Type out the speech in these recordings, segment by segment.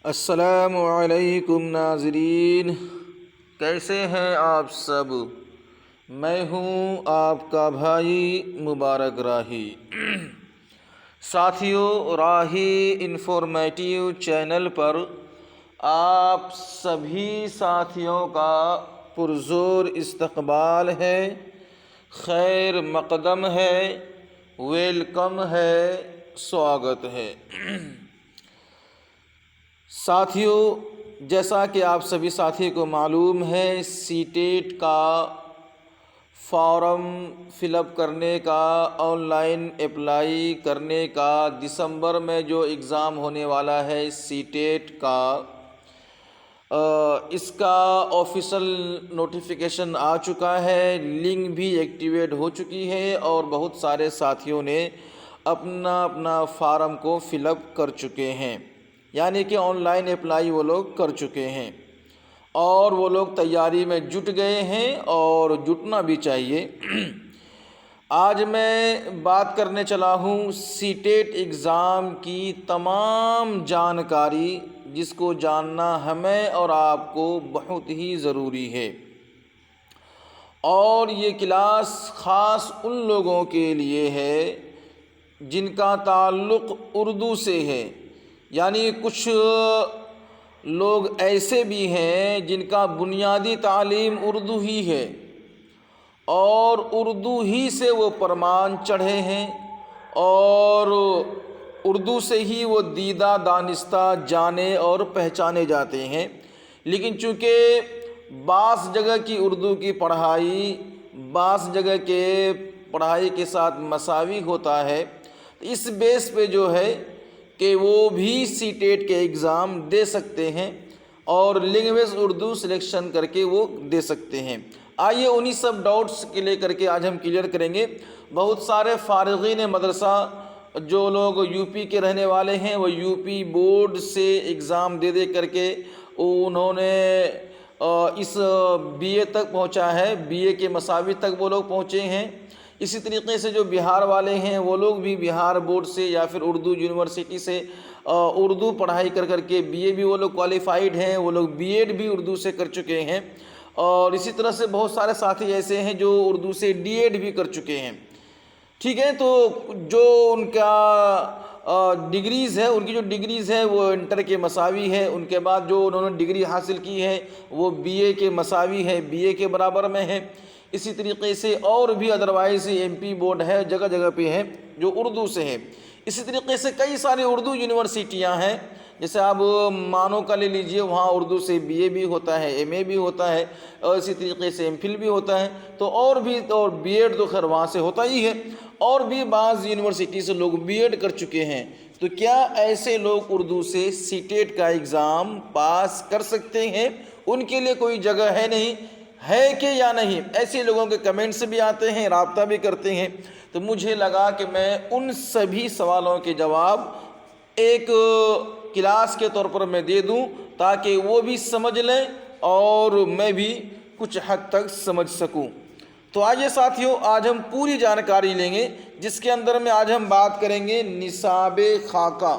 السلام علیکم ناظرین، کیسے ہیں آپ سب؟ میں ہوں آپ کا بھائی مبارک راہی۔ ساتھیو، راہی انفارمیٹیو چینل پر آپ سبھی ساتھیوں کا پرزور استقبال ہے، خیر مقدم ہے، ویلکم ہے، سواگت ہے۔ ساتھیو، جیسا کہ آپ سبھی ساتھی کو معلوم ہے، سی ٹیٹ کا فارم فل اپ کرنے کا، آن لائن اپلائی کرنے کا، دسمبر میں جو ایگزام ہونے والا ہے سی ٹیٹ کا، اس کا آفیشل نوٹیفیکیشن آ چکا ہے، لنک بھی ایکٹیویٹ ہو چکی ہے اور بہت سارے ساتھیوں نے اپنا فارم کو فل اپ کر چکے ہیں، یعنی کہ آن لائن اپلائی وہ لوگ کر چکے ہیں اور وہ لوگ تیاری میں جٹ گئے ہیں اور جٹنا بھی چاہیے۔ آج میں بات کرنے چلا ہوں سی ٹیٹ ایگزام کی تمام جانکاری، جس کو جاننا ہمیں اور آپ کو بہت ہی ضروری ہے، اور یہ کلاس خاص ان لوگوں کے لیے ہے جن کا تعلق اردو سے ہے، یعنی کچھ لوگ ایسے بھی ہیں جن کا بنیادی تعلیم اردو ہی ہے اور اردو ہی سے وہ پرمان چڑھے ہیں اور اردو سے ہی وہ دیدہ دانستہ جانے اور پہچانے جاتے ہیں، لیکن چونکہ بعض جگہ کی اردو کی پڑھائی بعض جگہ کے پڑھائی کے ساتھ مساوی ہوتا ہے، اس بیس پہ جو ہے کہ وہ بھی سی ٹیٹ کے ایگزام دے سکتے ہیں اور لینگویج اردو سلیکشن کر کے وہ دے سکتے ہیں۔ آئیے انہی سب ڈاؤٹس کے لے کر کے آج ہم کلیئر کریں گے۔ بہت سارے فارغین مدرسہ جو لوگ یو پی کے رہنے والے ہیں، وہ یو پی بورڈ سے ایگزام دے کر کے انہوں نے اس بی اے تک پہنچا ہے، بی اے کے مساوی تک وہ لوگ پہنچے ہیں۔ اسی طریقے سے جو بہار والے ہیں وہ لوگ بھی بہار بورڈ سے یا پھر اردو یونیورسٹی سے اردو پڑھائی کر کے بی اے بھی وہ لوگ کوالیفائڈ ہیں، وہ لوگ بی ایڈ بھی اردو سے کر چکے ہیں، اور اسی طرح سے بہت سارے ساتھی ایسے ہیں جو اردو سے ڈی ایڈ بھی کر چکے ہیں۔ ٹھیک ہے، تو جو ان کا ڈگریز ہے، ان کی جو ڈگریز ہے وہ انٹر کے مساوی ہے، ان کے بعد جو انہوں نے ڈگری حاصل کی ہے وہ بی اے کے مساوی ہے، بی اے کے برابر میں ہے۔ اسی طریقے سے اور بھی ادروائز ایم پی بورڈ ہے، جگہ جگہ پہ ہے جو اردو سے ہے۔ اسی طریقے سے کئی سارے اردو یونیورسٹیاں ہیں، جیسے آپ مانو کا لے لیجئے، وہاں اردو سے بی اے بھی ہوتا ہے، ایم اے بھی ہوتا ہے، اور اسی طریقے سے ایم فل بھی ہوتا ہے، تو اور بی ایڈ تو خیر وہاں سے ہوتا ہی ہے، اور بھی بعض یونیورسٹی سے لوگ بی ایڈ کر چکے ہیں۔ تو کیا ایسے لوگ اردو سے سی ٹیٹ کا ایگزام پاس کر سکتے ہیں؟ ان کے لیے کوئی جگہ ہے نہیں ہے کہ یا نہیں؟ ایسے لوگوں کے کمنٹس بھی آتے ہیں، رابطہ بھی کرتے ہیں، تو مجھے لگا کہ میں ان سبھی سوالوں کے جواب ایک کلاس کے طور پر میں دے دوں تاکہ وہ بھی سمجھ لیں اور میں بھی کچھ حد تک سمجھ سکوں۔ تو آئیے ساتھیوں، آج ہم پوری جانکاری لیں گے، جس کے اندر میں آج ہم بات کریں گے نصاب خاکہ،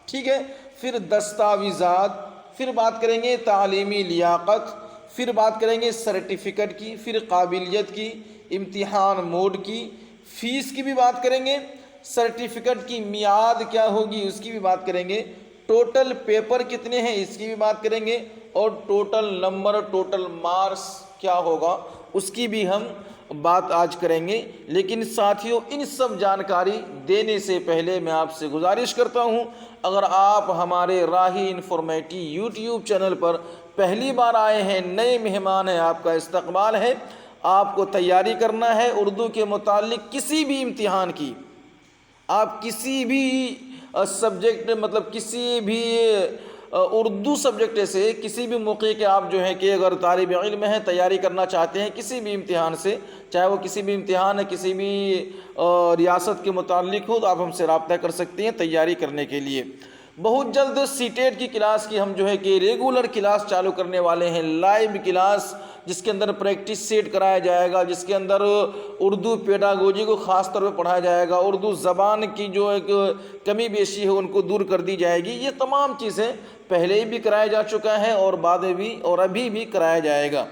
ٹھیک ہے، پھر دستاویزات، پھر بات کریں گے تعلیمی لیاقت، پھر بات کریں گے سرٹیفکیٹ کی، پھر قابلیت کی، امتحان موڈ کی، فیس کی بھی بات کریں گے، سرٹیفکیٹ کی میعاد کیا ہوگی اس کی بھی بات کریں گے، ٹوٹل پیپر کتنے ہیں اس کی بھی بات کریں گے، اور ٹوٹل نمبر، ٹوٹل مارکس کیا ہوگا اس کی بھی ہم بات آج کریں گے۔ لیکن ساتھیوں، ان سب جانکاری دینے سے پہلے میں آپ سے گزارش کرتا ہوں، اگر آپ ہمارے راہی انفارمیٹی یوٹیوب چینل پر پہلی بار آئے ہیں، نئے مہمان ہیں، آپ کا استقبال ہے، آپ کو تیاری کرنا ہے اردو کے متعلق کسی بھی امتحان کی، آپ کسی بھی سبجیکٹ، مطلب کسی بھی اردو سبجیکٹ سے کسی بھی موقع کے آپ جو ہیں کہ اگر طالب علم ہیں، تیاری کرنا چاہتے ہیں کسی بھی امتحان سے، چاہے وہ کسی بھی امتحان ہے، کسی بھی ریاست کے متعلق ہو، تو آپ ہم سے رابطہ کر سکتے ہیں تیاری کرنے کے لیے۔ بہت جلد سیٹیٹ کی کلاس کی ہم جو ہے کہ ریگولر کلاس چالو کرنے والے ہیں، لائیو کلاس جس کے اندر پریکٹس سیٹ کرایا جائے گا، جس کے اندر اردو پیڈاگوجی کو خاص طور پہ پڑھایا جائے گا، اردو زبان کی جو ایک کمی بیشی ہے ان کو دور کر دی جائے گی۔ یہ تمام چیزیں پہلے ہی بھی کرایا جا چکا ہے اور بعد میں بھی اور ابھی بھی کرایا جائے گا۔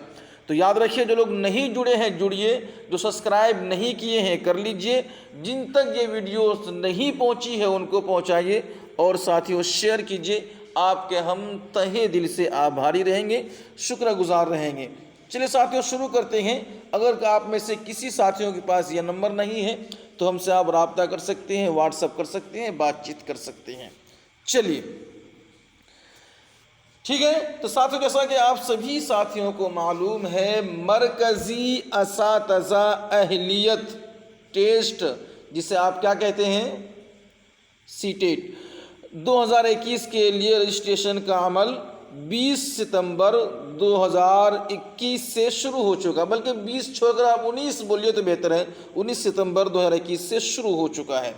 تو یاد رکھیے، جو لوگ نہیں جڑے ہیں جڑیے، جو سبسکرائب نہیں کیے ہیں کر لیجئے، جن تک یہ ویڈیوز نہیں پہنچی ہے ان کو پہنچائیے، اور ساتھیوں شیئر کیجئے۔ آپ کے ہم تہہ دل سے آبھاری رہیں گے، شکر گزار رہیں گے۔ چلیے ساتھیوں شروع کرتے ہیں۔ اگر آپ میں سے کسی ساتھیوں کے پاس یہ نمبر نہیں ہے تو ہم سے آپ رابطہ کر سکتے ہیں، واٹس اپ کر سکتے ہیں، بات چیت کر سکتے ہیں۔ چلیے ٹھیک ہے، تو ساتھیوں جیسا کہ آپ سبھی ساتھیوں کو معلوم ہے، مرکزی اساتذہ اہلیت ٹیسٹ، جسے آپ کیا کہتے ہیں، سیٹیٹ، 2021 کے لیے رجسٹریشن کا عمل 20 ستمبر 2021 سے شروع ہو چکا، بلکہ 20 چھوڑ کر آپ 19 بولیے تو بہتر ہے، 19 ستمبر 2021 سے شروع ہو چکا ہے۔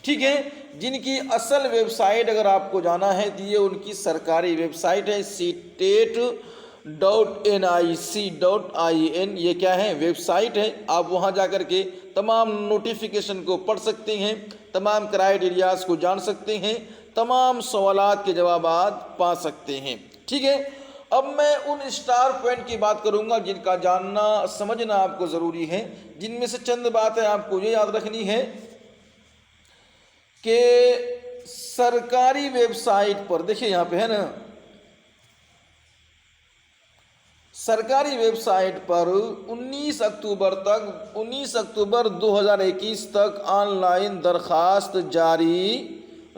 ٹھیک ہے، جن کی اصل ویب سائٹ اگر آپ کو جانا ہے تو یہ ان کی سرکاری ویب سائٹ ہے، CTET.nic.in، یہ کیا ہے، ویب سائٹ ہے۔ آپ وہاں جا کر کے تمام نوٹیفیکیشن کو پڑھ سکتے ہیں، تمام کرائیٹیریاز کو جان سکتے ہیں، تمام سوالات کے جوابات پا سکتے ہیں۔ ٹھیک ہے، اب میں ان اسٹار پوائنٹ کی بات کروں گا جن کا جاننا سمجھنا آپ کو ضروری ہے، جن میں سے چند باتیں آپ کو یہ یاد رکھنی ہے کہ سرکاری ویب سائٹ پر دیکھیں، یہاں پہ ہے نا، سرکاری ویب سائٹ پر 19 اکتوبر 2021 تک آن لائن درخواست جاری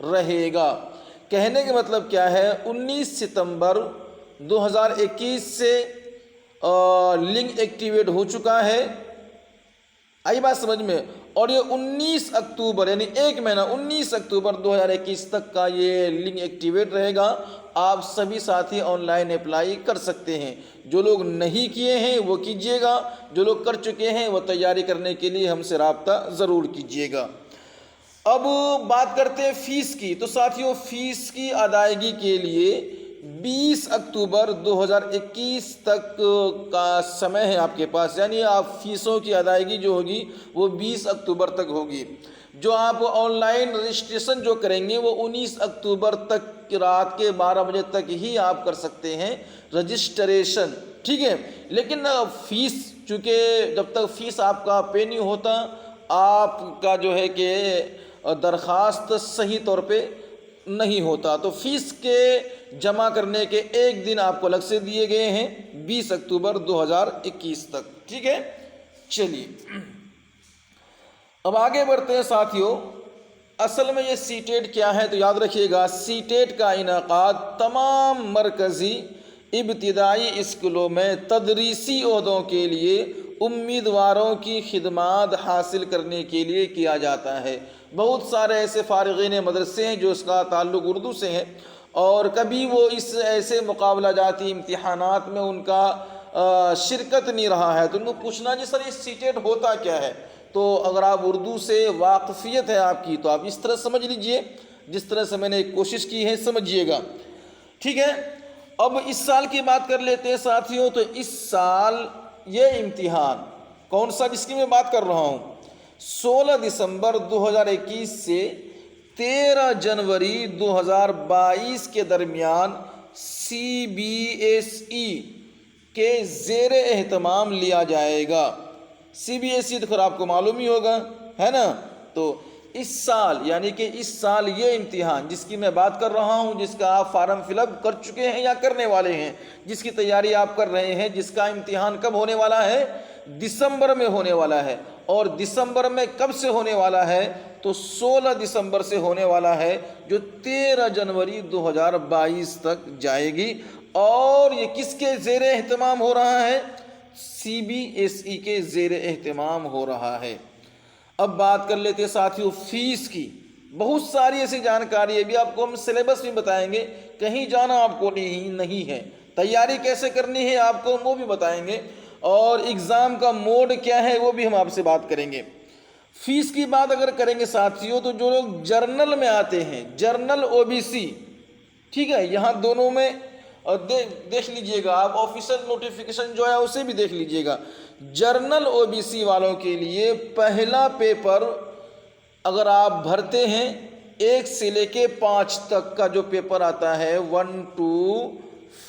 رہے گا۔ کہنے کا مطلب کیا ہے، 19 ستمبر 2021 سے لنک ایکٹیویٹ ہو چکا ہے، آئی بات سمجھ میں، اور یہ 19 اکتوبر یعنی ایک مہینہ 19 اکتوبر 2021 تک کا یہ لنک ایکٹیویٹ رہے گا۔ آپ سبھی ساتھی آن لائن اپلائی کر سکتے ہیں۔ جو لوگ نہیں کیے ہیں وہ کیجئے گا، جو لوگ کر چکے ہیں وہ تیاری کرنے کے لیے ہم سے رابطہ ضرور کیجئے گا۔ اب بات کرتے ہیں فیس کی، تو ساتھیوں فیس کی ادائیگی کے لیے 20 اکتوبر 2021 تک کا سمے ہے آپ کے پاس، یعنی آپ فیسوں کی ادائیگی جو ہوگی وہ 20 اکتوبر تک ہوگی۔ جو آپ آن لائن رجسٹریشن جو کریں گے وہ 19 اکتوبر تک رات کے 12 بجے تک ہی آپ کر سکتے ہیں رجسٹریشن، ٹھیک ہے۔ لیکن فیس، چونکہ جب تک فیس آپ کا پے نہیں ہوتا آپ کا جو ہے کہ درخواست صحیح طور پہ نہیں ہوتا، تو فیس کے جمع کرنے کے ایک دن آپ کو الگ سے دیے گئے ہیں، 20 اکتوبر 2021 تک، ٹھیک ہے۔ چلیے اب آگے بڑھتے ہیں ساتھیوں۔ اصل میں یہ سیٹیٹ کیا ہے تو یاد رکھیے گا، سیٹیٹ کا انعقاد تمام مرکزی ابتدائی اسکولوں میں تدریسی عہدوں کے لیے امیدواروں کی خدمات حاصل کرنے کے لیے کیا جاتا ہے۔ بہت سارے ایسے فارغین مدرسے ہیں جو اس کا تعلق اردو سے ہے، اور کبھی وہ اس ایسے مقابلہ جاتی امتحانات میں ان کا شرکت نہیں رہا ہے، تو ان کو پوچھنا جی سر یہ سیٹیٹ ہوتا کیا ہے، تو اگر آپ اردو سے واقفیت ہے آپ کی تو آپ اس طرح سمجھ لیجئے جس طرح سے میں نے کوشش کی ہے، سمجھیے گا، ٹھیک ہے۔ اب اس سال کی بات کر لیتے ہیں ساتھیوں، تو اس سال یہ امتحان کون سا جس کی میں بات کر رہا ہوں، 16 دسمبر 2021 سے 13 جنوری 2022 کے درمیان CBSE کے زیر اہتمام لیا جائے گا۔ CBSE تو پھر آپ کو معلوم ہی ہوگا، ہے نا۔ تو اس سال یعنی کہ اس سال یہ امتحان جس کی میں بات کر رہا ہوں، جس کا آپ فارم فل اپ کر چکے ہیں یا کرنے والے ہیں، جس کی تیاری آپ کر رہے ہیں، جس کا امتحان کب ہونے والا ہے، دسمبر میں ہونے والا ہے، اور دسمبر میں کب سے ہونے والا ہے تو 16 دسمبر سے ہونے والا ہے، جو 13 جنوری 2022 تک جائے گی، اور یہ کس کے زیر اہتمام ہو رہا ہے، CBSE کے زیر اہتمام ہو رہا ہے۔ اب بات کر لیتے ساتھیوں فیس کی۔ بہت ساری ایسی جانکاری ابھی آپ کو ہم سلیبس بھی بتائیں گے، کہیں جانا آپ کو نہیں ہے، تیاری کیسے کرنی ہے آپ کو وہ بھی بتائیں گے، اور ایگزام کا موڈ کیا ہے وہ بھی ہم آپ سے بات کریں گے۔ فیس کی بات اگر کریں گے ساتھیوں، تو جو لوگ جرنل میں آتے ہیں، جرنل OBC ٹھیک ہے، یہاں دونوں میں دیکھ لیجئے گا آپ، آفیشیل نوٹیفیکیشن جو ہے اسے بھی دیکھ لیجئے گا۔ جرنل او بی سی والوں کے لیے پہلا پیپر اگر آپ بھرتے ہیں 1 سے لے کے 5 تک کا جو پیپر آتا ہے 1 to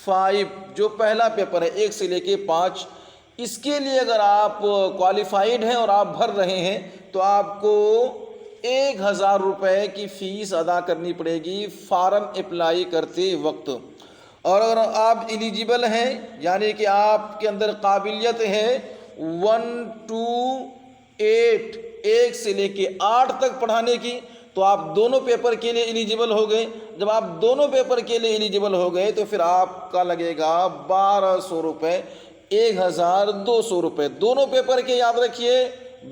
5 جو پہلا پیپر ہے 1 سے لے کے 5، اس کے لیے اگر آپ کوالیفائیڈ ہیں اور آپ بھر رہے ہیں تو آپ کو 1000 روپے کی فیس ادا کرنی پڑے گی فارم اپلائی کرتے وقت۔ اور اگر آپ ایلیجیبل ہیں یعنی کہ آپ کے اندر قابلیت ہے 1 to 8 1 سے لے کے 8 تک پڑھانے کی، تو آپ دونوں پیپر کے لیے ایلیجیبل ہو گئے۔ جب آپ دونوں پیپر کے لیے ایلیجیبل ہو گئے تو پھر آپ کا لگے گا 1200 روپے، 1200 روپے دونوں پیپر کے، یاد رکھیے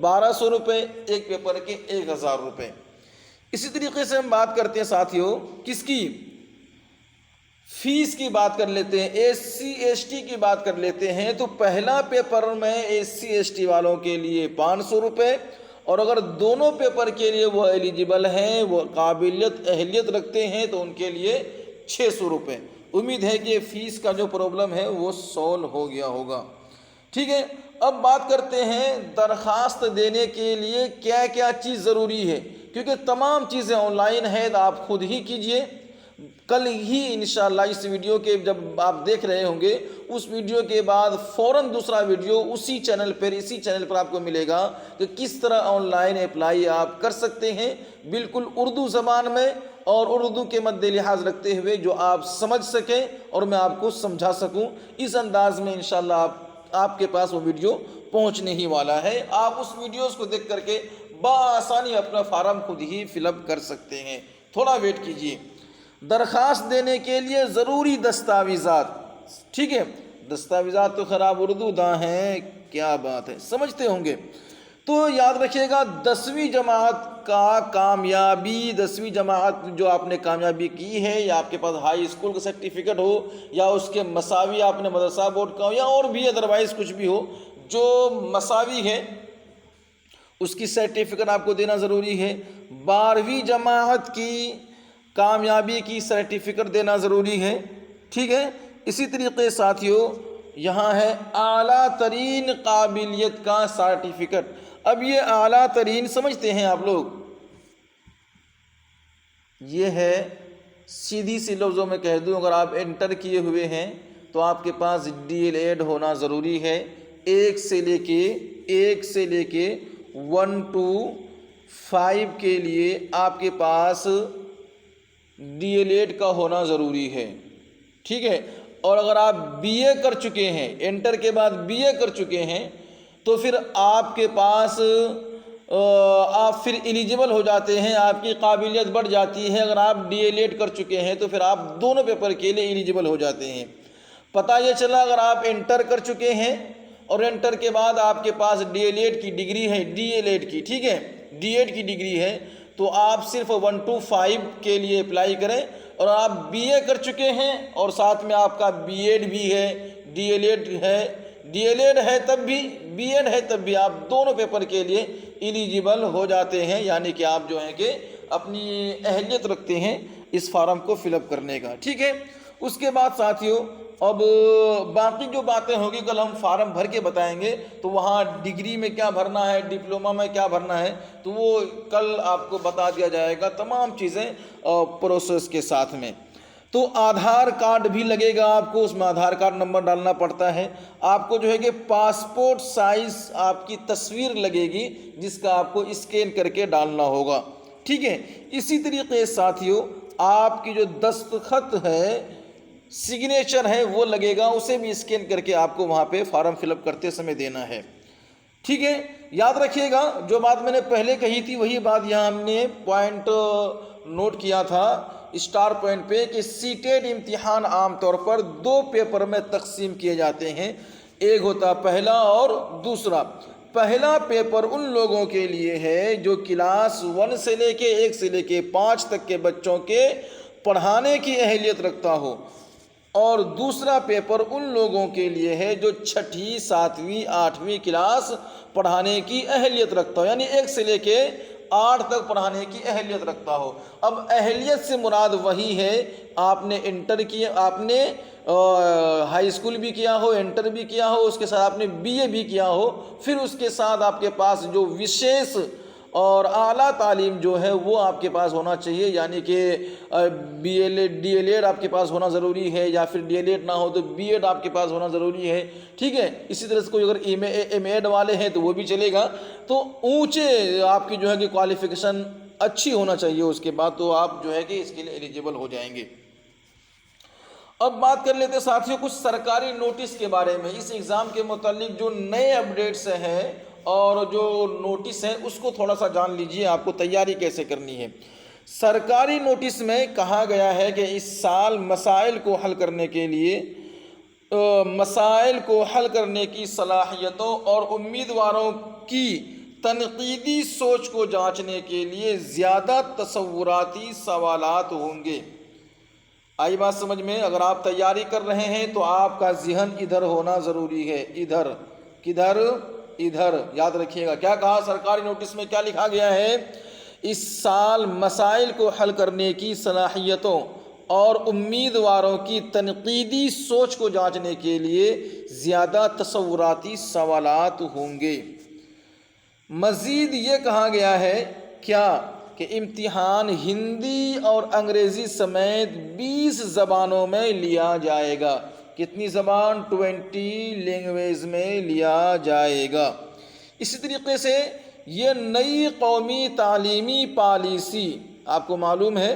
1200 روپے، ایک پیپر کے 1000 روپے۔ اسی طریقے سے ہم بات کرتے ہیں ساتھیوں کس کی، فیس کی بات کر لیتے ہیں، ایس سی ایس ٹی کی بات کر لیتے ہیں۔ تو پہلا پیپر میں ایس سی ایس ٹی والوں کے لیے 500 روپے، اور اگر دونوں پیپر کے لیے وہ ایلیجیبل ہیں، وہ قابلیت اہلیت رکھتے ہیں تو ان کے لیے 600 روپے۔ امید ہے کہ فیس کا جو پرابلم ہے وہ سولو ہو گیا ہوگا، ٹھیک ہے۔ اب بات کرتے ہیں درخواست دینے کے لیے کیا کیا چیز ضروری ہے، کیونکہ تمام چیزیں آن لائن ہیں تو آپ خود ہی کیجئے۔ کل ہی انشاءاللہ اس ویڈیو کے جب آپ دیکھ رہے ہوں گے، اس ویڈیو کے بعد فوراً دوسرا ویڈیو اسی چینل پر آپ کو ملے گا کہ کس طرح آن لائن اپلائی آپ کر سکتے ہیں، بالکل اردو زبان میں اور اردو کے مد لحاظ رکھتے ہوئے جو آپ سمجھ سکیں اور میں آپ کو سمجھا سکوں، اس انداز میں انشاءاللہ آپ کے پاس وہ ویڈیو پہنچنے ہی والا ہے۔ آپ اس ویڈیوز کو دیکھ کر کے بآسانی اپنا فارم خود ہی فل اپ کر سکتے ہیں، تھوڑا ویٹ کیجئے۔ درخواست دینے کے لیے ضروری دستاویزات، ٹھیک ہے، دستاویزات تو خراب اردو داں ہیں، کیا بات ہے، سمجھتے ہوں گے۔ تو یاد رکھیے گا 10ویں جماعت کا کامیابی، 10ویں جماعت جو آپ نے کامیابی کی ہے، یا آپ کے پاس ہائی اسکول کا سرٹیفکیٹ ہو، یا اس کے مساوی آپ نے مدرسہ بورڈ کا ہو، یا اور بھی ادروائز کچھ بھی ہو جو مساوی ہے، اس کی سرٹیفکیٹ آپ کو دینا ضروری ہے۔ 12ویں جماعت کی کامیابی کی سرٹیفکیٹ دینا ضروری ہے، ٹھیک ہے۔ اسی طریقے ساتھیوں یہاں ہے اعلیٰ ترین قابلیت کا سرٹیفکیٹ۔ اب یہ اعلیٰ ترین سمجھتے ہیں آپ لوگ، یہ ہے سیدھی سی لفظوں میں کہہ دوں، اگر آپ انٹر کیے ہوئے ہیں تو آپ کے پاس ڈی ایل ایڈ ہونا ضروری ہے، 1 سے لے کے 1 to 5 کے لیے آپ کے پاس ڈی ایل ایڈ کا ہونا ضروری ہے، ٹھیک ہے۔ اور اگر آپ بی اے کر چکے ہیں، انٹر کے بعد بی اے کر چکے ہیں تو پھر آپ کے پاس آپ پھر ایلیجیبل ہو جاتے ہیں، آپ کی قابلیت بڑھ جاتی ہے۔ اگر آپ ڈی ایل ایڈ کر چکے ہیں تو پھر آپ دونوں پیپر کے لیے ایلیجیبل ہو جاتے ہیں۔ پتہ یہ چلا اگر آپ انٹر کر چکے ہیں اور انٹر کے بعد آپ کے پاس ڈی ایل ایڈ کی ڈگری ہے، ڈی ایل ایڈ کی، ٹھیک ہے، ڈی ایڈ کی ڈگری ہے، تو آپ صرف 1 to 5 کے لیے اپلائی کریں۔ اور آپ بی اے کر چکے ہیں اور ساتھ میں آپ کا بی ایڈ بھی ہے، ڈی ایل ایڈ ہے، ڈی ایل ایڈ ہے تب بھی، بی ایڈ ہے تب بھی، آپ دونوں پیپر کے لیے ایلیجیبل ہو جاتے ہیں، یعنی کہ آپ جو ہیں کہ اپنی اہلیت رکھتے ہیں اس فارم کو فل اپ کرنے کا، ٹھیک ہے۔ اس کے بعد ساتھیوں اب باقی جو باتیں ہوگی کل ہم فارم بھر کے بتائیں گے، تو وہاں ڈگری میں کیا بھرنا ہے، ڈپلومہ میں کیا بھرنا ہے، تو وہ کل آپ کو بتا دیا جائے گا، تمام چیزیں پروسیس کے ساتھ میں۔ تو آدھار کارڈ بھی لگے گا آپ کو، اس میں آدھار کارڈ نمبر ڈالنا پڑتا ہے۔ آپ کو جو ہے کہ پاسپورٹ سائز آپ کی تصویر لگے گی جس کا آپ کو اسکین کر کے ڈالنا ہوگا، ٹھیک ہے۔ اسی طریقے ساتھیوں آپ کی جو دستخط ہے، سگنیچر ہے، وہ لگے گا، اسے بھی اسکین کر کے آپ کو وہاں پہ فارم فل اپ کرتے سمے دینا ہے، ٹھیک ہے۔ یاد رکھیے گا جو بات میں نے پہلے کہی تھی وہی بات یہاں ہم نے پوائنٹ نوٹ کیا تھا اسٹار پوائنٹ پہ، کہ سیٹیٹ امتحان عام طور پر 2 پیپر میں تقسیم کیے جاتے ہیں، ایک ہوتا پہلا اور دوسرا۔ پہلا پیپر ان لوگوں کے لیے ہے جو کلاس 1 سے لے کے 1 سے لے کے 5 تک کے بچوں کے پڑھانے کی اہلیت رکھتا ہو، اور دوسرا پیپر ان لوگوں کے لیے ہے جو 6ٹھی 7ویں 8ویں کلاس پڑھانے کی اہلیت رکھتا ہو، یعنی 1 سے لے کے 8 تک پڑھانے کی اہلیت رکھتا ہو۔ اب اہلیت سے مراد وہی ہے آپ نے انٹر کیا، آپ نے ہائی اسکول بھی کیا ہو، انٹر بھی کیا ہو، اس کے ساتھ آپ نے بی اے بھی کیا ہو، پھر اس کے ساتھ آپ کے پاس جو وشیش اور اعلیٰ تعلیم جو ہے وہ آپ کے پاس ہونا چاہیے، یعنی کہ B El Ed D El Ed آپ کے پاس ہونا ضروری ہے، یا پھر ڈی ایل ایڈ نہ ہو تو بی ایڈ آپ کے پاس ہونا ضروری ہے، ٹھیک ہے۔ اسی طرح سے کوئی اگر ایم ایڈ والے ہیں تو وہ بھی چلے گا، تو اونچے آپ کی جو ہے کہ کوالیفیکیشن اچھی ہونا چاہیے، اس کے بعد تو آپ جو ہے کہ اس کے لیے ایلیجیبل ہو جائیں گے۔ اب بات کر لیتے ساتھیوں کچھ سرکاری نوٹس کے بارے میں، اس ایگزام کے متعلق جو نئے اپڈیٹس ہیں اور جو نوٹس ہیں اس کو تھوڑا سا جان لیجئے، آپ کو تیاری کیسے کرنی ہے۔ سرکاری نوٹس میں کہا گیا ہے کہ اس سال مسائل کو حل کرنے کی صلاحیتوں اور امیدواروں کی تنقیدی سوچ کو جانچنے کے لیے زیادہ تصوراتی سوالات ہوں گے۔ آئی بات سمجھ میں؟ اگر آپ تیاری کر رہے ہیں تو آپ کا ذہن ادھر ہونا ضروری ہے، ادھر، کدھر؟ ادھر، یاد رکھیے گا۔ کیا کہا سرکاری نوٹس میں، کیا لکھا گیا ہے؟ اس سال مسائل کو حل کرنے کی صلاحیتوں اور امیدواروں کی تنقیدی سوچ کو جانچنے کے لیے زیادہ تصوراتی سوالات ہوں گے۔ مزید یہ کہا گیا ہے کیا کہ امتحان ہندی اور انگریزی سمیت 20 زبانوں میں لیا جائے گا۔ کتنی زبان؟ 20 لینگویج میں لیا جائے گا۔ اسی طریقے سے یہ نئی قومی تعلیمی پالیسی آپ کو معلوم ہے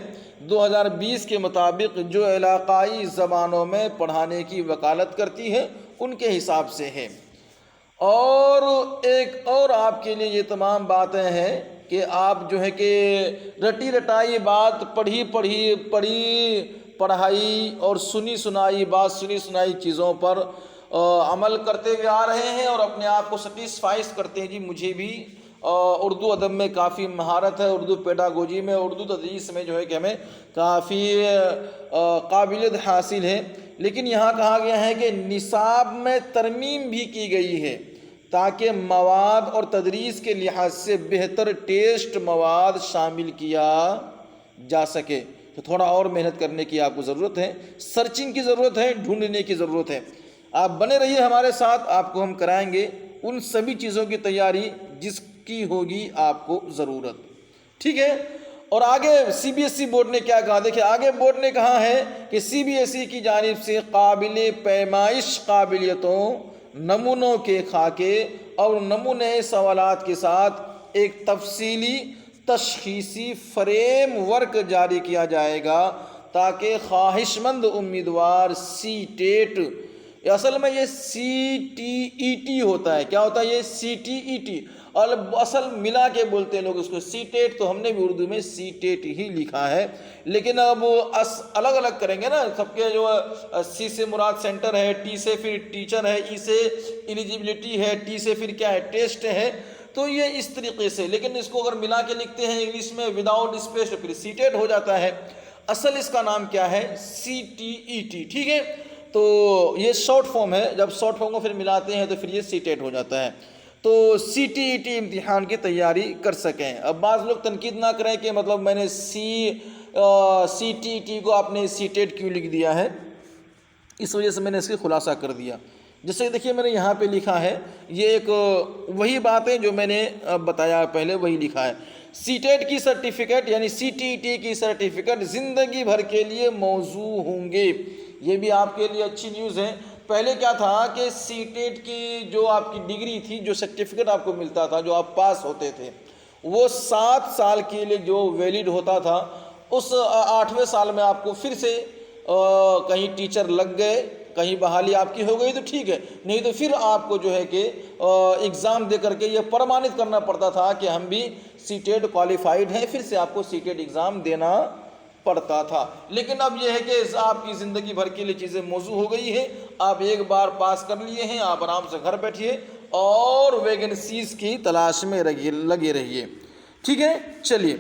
2020 کے مطابق جو علاقائی زبانوں میں پڑھانے کی وکالت کرتی ہے ان کے حساب سے ہے۔ اور ایک اور آپ کے لیے یہ تمام باتیں ہیں کہ آپ جو ہے کہ رٹی رٹائی بات، پڑھائی اور سنی سنائی چیزوں پر عمل کرتے ہوئے آ رہے ہیں اور اپنے آپ کو سیٹسفائز کرتے ہیں، جی مجھے بھی اردو ادب میں کافی مہارت ہے، اردو پیڈاگوجی میں، اردو تدریس میں جو ہے کہ ہمیں کافی قابلیت حاصل ہے۔ لیکن یہاں کہا گیا ہے کہ نصاب میں ترمیم بھی کی گئی ہے تاکہ مواد اور تدریس کے لحاظ سے بہتر ٹیسٹ مواد شامل کیا جا سکے۔ تو تھوڑا اور محنت کرنے کی آپ کو ضرورت ہے، سرچنگ کی ضرورت ہے، ڈھونڈنے کی ضرورت ہے۔ آپ بنے رہیے ہمارے ساتھ، آپ کو ہم کرائیں گے ان سبھی چیزوں کی تیاری جس کی ہوگی آپ کو ضرورت، ٹھیک ہے۔ اور آگے C B S E board نے کیا کہا؟ دیکھیں آگے بورڈ نے کہا ہے کہ سی بی ایس ای کی جانب سے قابل پیمائش قابلیتوں، نمونوں کے خاکے اور نمونے سوالات کے ساتھ ایک تفصیلی تشخیصی فریم ورک جاری کیا جائے گا تاکہ خواہش مند امیدوار سی ٹیٹ، اصل میں یہ سی ٹی ای ٹی ہوتا ہے، کیا ہوتا ہے یہ؟ سی ٹی ای ٹی، اور اصل ملا کے بولتے ہیں لوگ اس کو سی ٹیٹ، تو ہم نے بھی اردو میں سی ٹیٹ ہی لکھا ہے، لیکن اب الگ الگ کریں گے نا، سب کے جو سی سے مراد سینٹر ہے، ٹی سے پھر ٹیچر ہے، ای سے ایلیجیبلٹی ہے، ٹی سے پھر کیا ہے؟ ٹیسٹ ہے، تو یہ اس طریقے سے، لیکن اس کو اگر ملا کے لکھتے ہیں انگلش میں وداؤٹ اسپیس تو پھر سی ٹیٹ ہو جاتا ہے۔ اصل اس کا نام کیا ہے؟ سی ٹی ای ٹی، ٹھیک ہے۔ تو یہ شارٹ فارم ہے، جب شارٹ فارم کو پھر ملاتے ہیں تو پھر یہ سی ٹیٹ ہو جاتا ہے۔ تو سی ٹی ای ٹی امتحان کی تیاری کر سکیں۔ اب بعض لوگ تنقید نہ کریں کہ مطلب میں نے سی ٹی ای ٹی کو آپ نے سی ٹیٹ کیوں لکھ دیا ہے، اس وجہ سے میں نے اس کی خلاصہ کر دیا۔ جیسے دیکھیے میں نے یہاں پہ لکھا ہے، یہ ایک وہی باتیں جو میں نے بتایا پہلے وہی لکھا ہے۔ سی ٹیٹ کی سرٹیفکیٹ یعنی سی ٹی ای ٹی کی سرٹیفکیٹ زندگی بھر کے لیے موزوں ہوں گے۔ یہ بھی آپ کے لیے اچھی نیوز ہے۔ پہلے کیا تھا کہ سی ٹیٹ کی جو آپ کی ڈگری تھی، جو سرٹیفکیٹ آپ کو ملتا تھا، جو آپ پاس ہوتے تھے، وہ 7 سال کے لیے جو ویلڈ ہوتا تھا، اس 8ویں سال میں آپ کو پھر سے کہیں ٹیچر لگ گئے، کہیں بحالی آپ کی ہو گئی تو ٹھیک ہے، نہیں تو پھر آپ کو جو ہے کہ ایگزام دے کر کے یہ پرمانت کرنا پڑتا تھا کہ ہم بھی سی ٹیٹ کوالیفائڈ ہیں، پھر سے آپ کو سی ٹیٹ ایگزام دینا پڑتا تھا۔ لیکن اب یہ ہے کہ آپ کی زندگی بھر کے لیے چیزیں موزوں ہو گئی ہیں، آپ ایک بار پاس کر لیے ہیں، آپ آرام سے گھر بیٹھیے اور ویکنسیز کی تلاش میں لگے رہیے، ٹھیک ہے۔ چلیے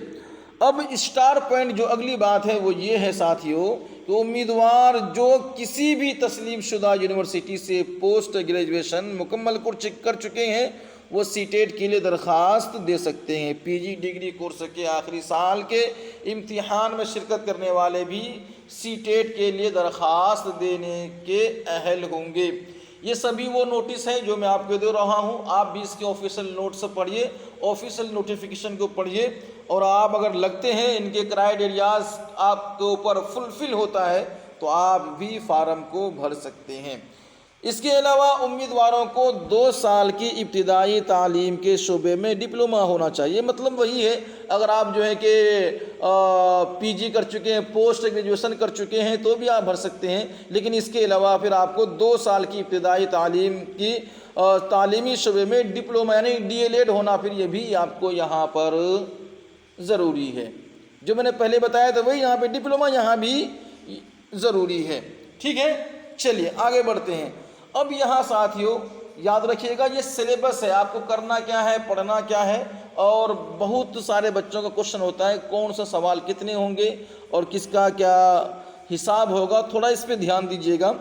اب اسٹار پوائنٹ جو اگلی بات ہے وہ یہ ہے ساتھیوں کہ امیدوار جو کسی بھی تسلیم شدہ یونیورسٹی سے پوسٹ گریجویشن مکمل کر چکے ہیں وہ سی ٹیٹ کے لیے درخواست دے سکتے ہیں۔ پی جی ڈگری کورس کے آخری سال کے امتحان میں شرکت کرنے والے بھی سی ٹیٹ کے لیے درخواست دینے کے اہل ہوں گے۔ یہ سبھی وہ نوٹس ہیں جو میں آپ کو دے رہا ہوں، آپ بھی اس کے آفیشیل نوٹس پڑھیے، آفیشیل نوٹیفیکیشن کو پڑھیے، اور آپ اگر لگتے ہیں ان کے کرائیٹیریاز آپ کے اوپر فلفل ہوتا ہے تو آپ بھی فارم کو بھر سکتے ہیں۔ اس کے علاوہ امیدواروں کو 2 سال کی ابتدائی تعلیم کے شعبے میں ڈپلومہ ہونا چاہیے۔ مطلب وہی ہے، اگر آپ جو ہے کہ پی جی کر چکے ہیں، پوسٹ گریجویشن کر چکے ہیں تو بھی آپ بھر سکتے ہیں، لیکن اس کے علاوہ پھر آپ کو 2 سال کی ابتدائی تعلیم کی تعلیمی شعبے میں ڈپلومہ یعنی ڈی ایل ایڈ ہونا پھر یہ بھی آپ کو یہاں پر ضروری ہے۔ جو میں نے پہلے بتایا تھا وہی یہاں پہ ڈپلومہ یہاں بھی ضروری ہے۔ ٹھیک ہے، چلیے آگے بڑھتے ہیں۔ اب یہاں ساتھیوں یاد رکھیے گا یہ سلیبس ہے، آپ کو کرنا کیا ہے، پڑھنا کیا ہے، اور بہت سارے بچوں کا کوشچن ہوتا ہے کون سا سوال کتنے ہوں گے اور کس کا کیا حساب ہوگا، تھوڑا اس پہ دھیان دیجیے گا۔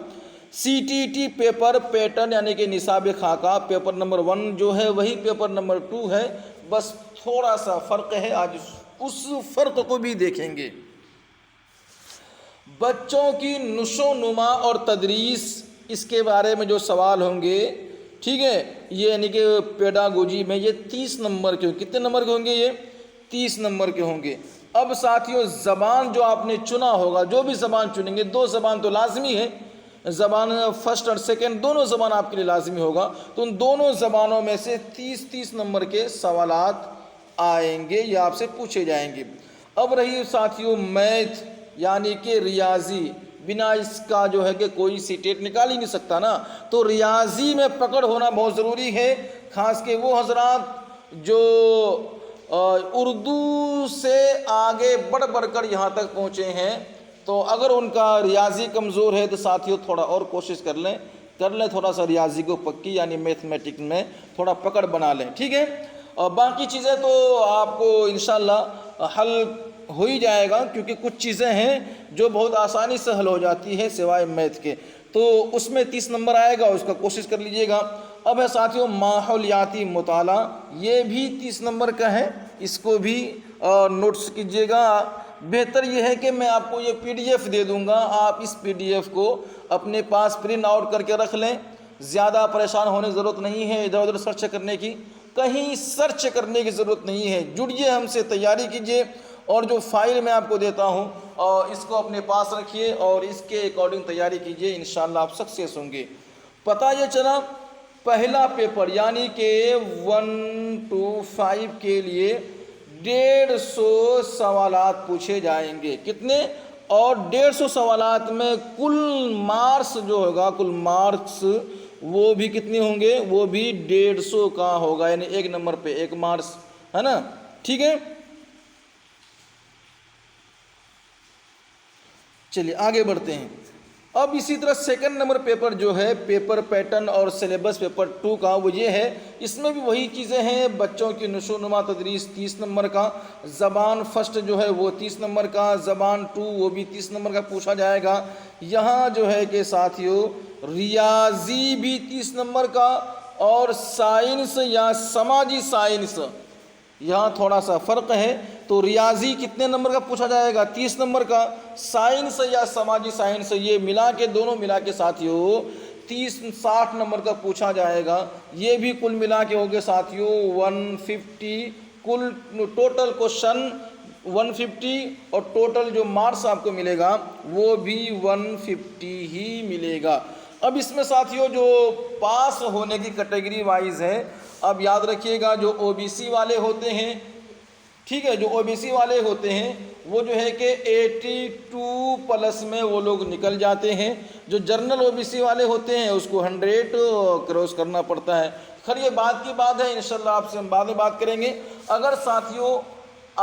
C T T paper pattern یعنی کہ نصاب خاکہ پیپر نمبر 1 جو ہے وہی پیپر نمبر 2 ہے، بس تھوڑا سا فرق ہے، آج اس فرق کو بھی دیکھیں گے۔ بچوں کی نشو و نما اور تدریس، اس کے بارے میں جو سوال ہوں گے، ٹھیک ہے، یہ یعنی کہ پیڈاگوجی میں یہ 30 نمبر کے، کتنے نمبر کے ہوں گے؟ یہ 30 نمبر کے ہوں گے۔ اب ساتھیوں زبان جو آپ نے چنا ہوگا، جو بھی زبان چنیں گے، 2 زبان تو لازمی ہے، زبان فرسٹ اور سیکنڈ دونوں زبان آپ کے لیے لازمی ہوگا، تو ان دونوں زبانوں میں سے 30 نمبر کے سوالات آئیں گے یا آپ سے پوچھے جائیں گے۔ اب رہی ساتھیوں میتھ یعنی کہ ریاضی، بنا اس کا جو ہے کہ کوئی سی ٹیٹ نکال ہی نہیں سکتا نا، تو ریاضی میں پکڑ ہونا بہت ضروری ہے، خاص کہ وہ حضرات جو اردو سے آگے بڑھ کر یہاں تک پہنچے ہیں، تو اگر ان کا ریاضی کمزور ہے تو ساتھیوں تھوڑا اور کوشش کر لیں تھوڑا سا ریاضی کو پکی یعنی میتھمیٹک میں تھوڑا پکڑ بنا لیں، ٹھیک ہے۔ اور باقی چیزیں تو آپ کو انشاءاللہ حل ہو ہی جائے گا، کیونکہ کچھ چیزیں ہیں جو بہت آسانی سے حل ہو جاتی ہے سوائے میتھ کے، تو اس میں 30 نمبر آئے گا، اس کا کوشش کر لیجئے گا۔ اب ہے ساتھیوں ماحولیاتی مطالعہ، یہ بھی 30 نمبر کا ہے، اس کو بھی نوٹس کیجئے گا۔ بہتر یہ ہے کہ میں آپ کو یہ پی ڈی ایف دے دوں گا، آپ اس پی ڈی ایف کو اپنے پاس پرنٹ آؤٹ کر کے رکھ لیں، زیادہ پریشان ہونے کی ضرورت نہیں ہے ادھر ادھر سرچ کرنے کی، کہیں سرچ کرنے کی ضرورت نہیں ہے، جڑیے ہم سے، تیاری کیجئے، اور جو فائل میں آپ کو دیتا ہوں اور اس کو اپنے پاس رکھیے اور اس کے اکارڈنگ تیاری کیجئے، انشاءاللہ آپ سکسیس ہوں گے۔ پتہ یہ چلا پہلا پیپر یعنی کہ 1 to 5 کے لیے 150 سوالات پوچھے جائیں گے، کتنے؟ اور 150 سوالات میں کل مارکس جو ہوگا، کل مارکس وہ بھی کتنے ہوں گے؟ وہ بھی 150 کا ہوگا، یعنی 1 نمبر پہ 1 مارکس، ہے نا، ٹھیک ہے۔ چلیے آگے بڑھتے ہیں۔ اب اسی طرح سیکنڈ نمبر پیپر جو ہے پیپر پیٹرن اور سلیبس پیپر 2 کا، وہ یہ ہے، اس میں بھی وہی چیزیں ہیں، بچوں کی نشو و نما تدریس 30 نمبر کا، زبان فرسٹ جو ہے وہ 30 نمبر کا، زبان 2 وہ بھی 30 نمبر کا پوچھا جائے گا۔ یہاں جو ہے کہ ساتھیوں ریاضی بھی 30 نمبر کا، اور سائنس یا سماجی سائنس یہاں تھوڑا سا فرق ہے، تو ریاضی کتنے نمبر کا پوچھا جائے گا؟ 30 نمبر کا، سائنس یا سماجی سائنس یہ ملا کے، دونوں ملا کے ساتھیوں 60 نمبر کا پوچھا جائے گا، یہ بھی کل ملا کے ہوگے ساتھیوں 150، کل ٹوٹل کوشچن 150 اور ٹوٹل جو مارکس آپ کو ملے گا وہ بھی 150 ہی ملے گا۔ اب اس میں ساتھیوں جو پاس ہونے کی کیٹیگری وائز ہے، اب یاد رکھیے گا جو او بی سی والے ہوتے ہیں، ٹھیک ہے، جو او بی سی والے ہوتے ہیں وہ جو ہے کہ 82 پلس میں وہ لوگ نکل جاتے ہیں، جو جرنل او بی سی والے ہوتے ہیں اس کو 100 کراس کرنا پڑتا ہے۔ خیر یہ بات کی بات ہے، انشاءاللہ آپ سے ہم بعد میں بات کریں گے۔ اگر ساتھیوں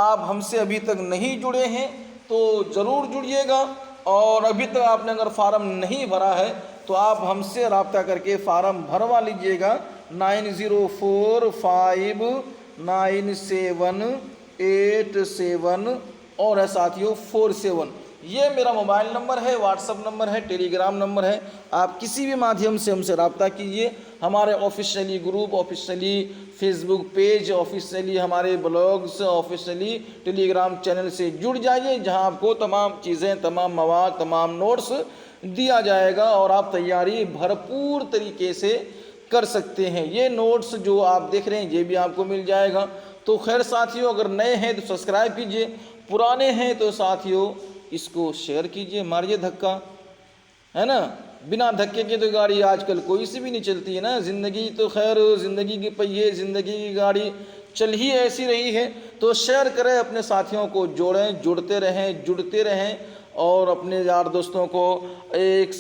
آپ ہم سے ابھی تک نہیں جڑے ہیں تو ضرور جڑیے گا، اور ابھی تک آپ نے اگر فارم نہیں بھرا ہے تو آپ ہم سے رابطہ کر کے فارم بھروا لیجئے گا، 90459787 اور ہے ساتھیوں 47، یہ میرا موبائل نمبر ہے، واٹس اپ نمبر ہے، ٹیلی گرام نمبر ہے، آپ کسی بھی مادھیم سے ہم سے رابطہ کیجیے۔ ہمارے آفیشیلی گروپ، آفیشیلی فیس بک پیج، آفیشیلی ہمارے بلاگز، آفیشیلی ٹیلی گرام چینل سے جڑ جائیے، جہاں آپ کو تمام چیزیں، تمام مواد، تمام نوٹس دیا جائے گا اور آپ تیاری بھرپور طریقے سے کر سکتے ہیں۔ یہ نوٹس جو آپ دیکھ رہے ہیں یہ بھی آپ کو مل جائے گا۔ تو خیر ساتھیوں، اگر نئے ہیں تو سبسکرائب کیجئے، پرانے ہیں تو ساتھیوں اس کو شیئر کیجئے، ماریے دھکا، ہے نا۔ بنا دھکے کے تو گاڑی آج کل کوئی سی بھی نہیں چلتی ہے نا۔ زندگی تو خیر، زندگی کے پہیے، زندگی کی گاڑی چل ہی ایسی رہی ہے۔ تو شیئر کریں، اپنے ساتھیوں کو جوڑیں، جڑتے رہیں، جڑتے رہیں، اور اپنے یار دوستوں کو ایک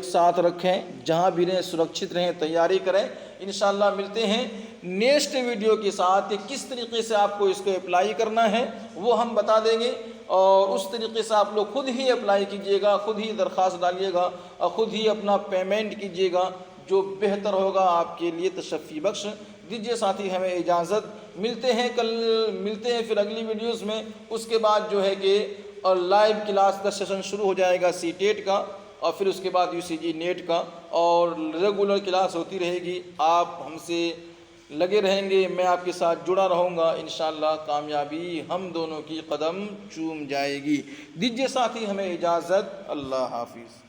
ساتھ رکھیں، جہاں بھی رہیں سرکشت رہیں، تیاری کریں۔ انشاءاللہ ملتے ہیں نیکسٹ ویڈیو کے ساتھ کہ کس طریقے سے آپ کو اس کو اپلائی کرنا ہے وہ ہم بتا دیں گے، اور اس طریقے سے آپ لوگ خود ہی اپلائی کیجئے گا، خود ہی درخواست ڈالیے گا اور خود ہی اپنا پیمنٹ کیجئے گا، جو بہتر ہوگا آپ کے لیے تشفی بخش۔ دیجئے ساتھی ہمیں اجازت، ملتے ہیں پھر اگلی ویڈیوز میں۔ اس کے بعد جو ہے کہ لائیو کلاس کا سیشن شروع ہو جائے گا سی ٹیٹ کا، اور پھر اس کے بعد یو سی جی نیٹ کا، اور ریگولر کلاس ہوتی رہے گی۔ آپ ہم سے لگے رہیں گے، میں آپ کے ساتھ جڑا رہوں گا، انشاءاللہ کامیابی ہم دونوں کی قدم چوم جائے گی۔ دیجئے ساتھی ہمیں اجازت، اللہ حافظ۔